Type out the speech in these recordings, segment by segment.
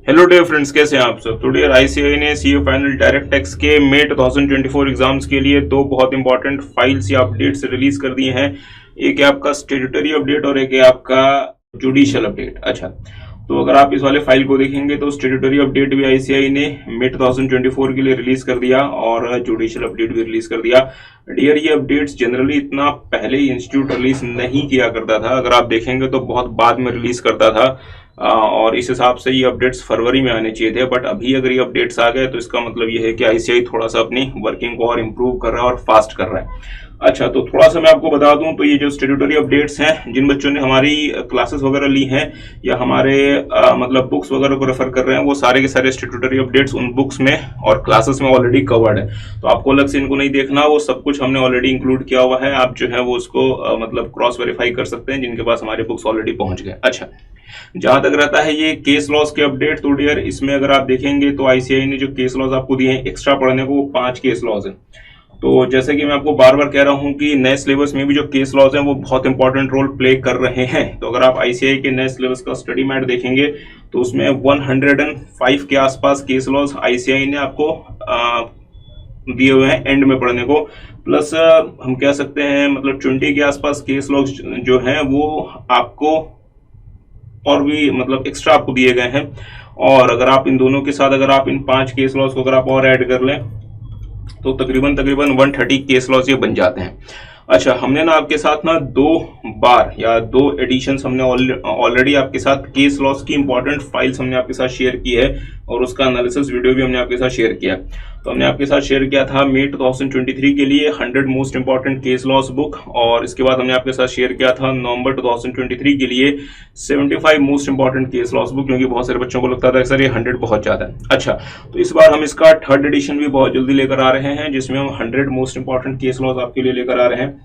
Hello dear friends, कैसे हैं आप सब। तो डियर आईसीएआई ने सीए फाइनल डायरेक्ट टैक्स के मई 2024 एग्जाम्स के लिए दो बहुत इंपॉर्टेंट फाइल्स या अपडेट्स रिलीज कर दिए हैं। एक है आपका स्टेट्यूटरी अपडेट और एक है आपका जुडिशियल अपडेट। अच्छा, तो अगर आप इस वाले फाइल को देखेंगे तो स्टेट्यूटरी अपडेट भी आईसीएआई ने मई 2024 के लिए रिलीज कर दिया और जुडिशियल अपडेट भी रिलीज कर दिया। डियर, ये अपडेट्स जनरली इतना पहले इंस्टीट्यूट रिलीज नहीं किया करता था। अगर आप देखेंगे तो बहुत बाद में रिलीज करता था और इस हिसाब से ये अपडेट्स फरवरी में आने चाहिए थे। बट अभी अगर ये अपडेट्स आ गए तो इसका मतलब ये है कि आईसीआई थोड़ा सा अपनी वर्किंग को और इम्प्रूव कर रहा है और फास्ट कर रहा है। अच्छा, तो थोड़ा सा मैं आपको बता दूं तो ये जो स्टेट्यूटरी अपडेट्स हैं, जिन बच्चों ने हमारी क्लासेस वगैरह ली हैं या हमारे मतलब बुक्स वगैरह को रेफर कर रहे हैं, वो सारे के सारे स्टेट्यूटरी अपडेट्स उन बुक्स में और क्लासेस में ऑलरेडी कवर्ड है। तो आपको अलग से इनको नहीं देखना, वो सब कुछ हमने ऑलरेडी इंक्लूड किया हुआ है। आप जो है वो उसको मतलब क्रॉस वेरीफाई कर सकते हैं जिनके पास हमारे बुक्स ऑलरेडी पहुंच गए। अच्छा, जहां तक रहता है ये केस लॉज के अपडेट, तो डियर इसमें अगर आप देखेंगे तो आईसीआई ने जो केस लॉज आपको दिए हैं एक्स्ट्रा पढ़ने को, वो 5 केस लॉज है। तो जैसे कि मैं आपको बार बार कह रहा हूं कि नए सिलेबस में भी जो केस लॉज हैं वो बहुत इंपॉर्टेंट रोल प्ले कर रहे हैं। तो अगर आप आईसीआई के नए सिलेबस का स्टडी मैट देखेंगे तो उसमें 105 के आसपास केस लॉज आईसीआई ने आपको दिए हुए हैं एंड में पढ़ने को। प्लस हम कह सकते हैं मतलब 20 के आसपास केस लॉज जो हैं वो आपको और भी मतलब एक्स्ट्रा आपको दिए गए हैं। और अगर आप इन दोनों के साथ अगर आप इन 5 केस लॉज को अगर आप और ऐड कर लें तो तकरीबन 130 केस लॉज ये बन जाते हैं। अच्छा, हमने ना आपके साथ ना 2 बार या 2 एडिशंस हमने ऑलरेडी आपके साथ केस लॉस की इंपॉर्टेंट फाइल्स हमने आपके साथ शेयर की है और उसका एनालिसिस वीडियो भी हमने आपके साथ शेयर किया। तो हमने आपके साथ शेयर किया था मई 2023 के लिए 100 most important case laws book, और इसके बाद हमने आपके साथ शेयर किया था नवंबर 2023 के लिए 75 most important case laws book, क्योंकि बहुत सारे बच्चों को लगता था सर ये 100 बहुत ज्यादा है। अच्छा, तो इस बार हम इसका 3rd एडिशन भी बहुत जल्दी लेकर आ रहे हैं जिसमें हम 100 मोस्ट इंपॉर्टेंट केस लॉस आपके लिए लेकर आ रहे हैं।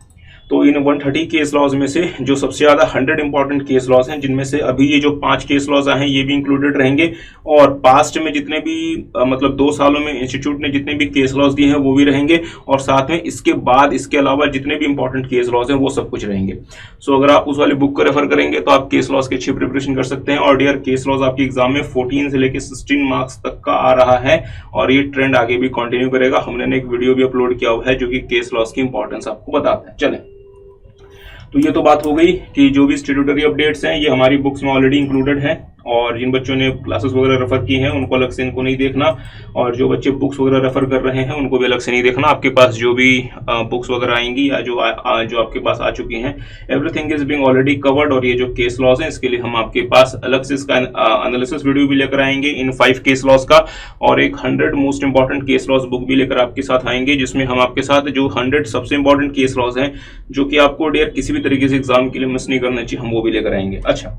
तो इन 130 केस लॉज में से जो सबसे ज्यादा 100 इंपॉर्टेंट केस लॉज हैं, जिनमें से अभी ये जो 5 केस लॉज आए हैं ये भी इंक्लूडेड रहेंगे, और पास्ट में जितने भी मतलब 2 सालों में इंस्टीट्यूट ने जितने भी केस लॉज दिए हैं वो भी रहेंगे, और साथ में इसके बाद इसके अलावा जितने भी इंपॉर्टेंट केस लॉज हैं वो सब कुछ रहेंगे। सो अगर आप उस वाली बुक को रेफर करेंगे तो आप केस लॉज की अच्छी प्रिपरेशन कर सकते हैं। और डियर, केस लॉज आपके एग्जाम में 14 से लेकर 16 मार्क्स तक का आ रहा है और ये ट्रेंड आगे भी कंटिन्यू करेगा। हमने एक वीडियो भी अपलोड किया हुआ है जो कि केस लॉज की इंपॉर्टेंस आपको बताता है। चलें, तो ये तो बात हो गई कि जो भी स्टेट्यूटरी अपडेट्स हैं ये हमारी बुक्स में ऑलरेडी इंक्लूडेड हैं, और जिन बच्चों ने क्लासेस वगैरह रेफर की हैं उनको अलग से इनको नहीं देखना, और जो बच्चे बुक्स वगैरह रेफर कर रहे हैं उनको भी अलग से नहीं देखना। आपके पास जो भी बुक्स वगैरह आएंगी या जो आपके पास आ चुकी हैं, everything is being already covered. और ये जो केस लॉज है इसके लिए हम आपके पास अलग से इसका एनालिसिस वीडियो भी लेकर आएंगे इन 5 केस लॉज का, और एक 100 most important case laws book भी लेकर आपके साथ आएंगे जिसमें हम आपके साथ जो 100 सबसे इंपॉर्टेंट केस लॉज हैं जो कि आपको डियर किसी भी तरीके से एग्जाम के लिए मिस नहीं करना चाहिए, हम वो भी लेकर आएंगे। अच्छा,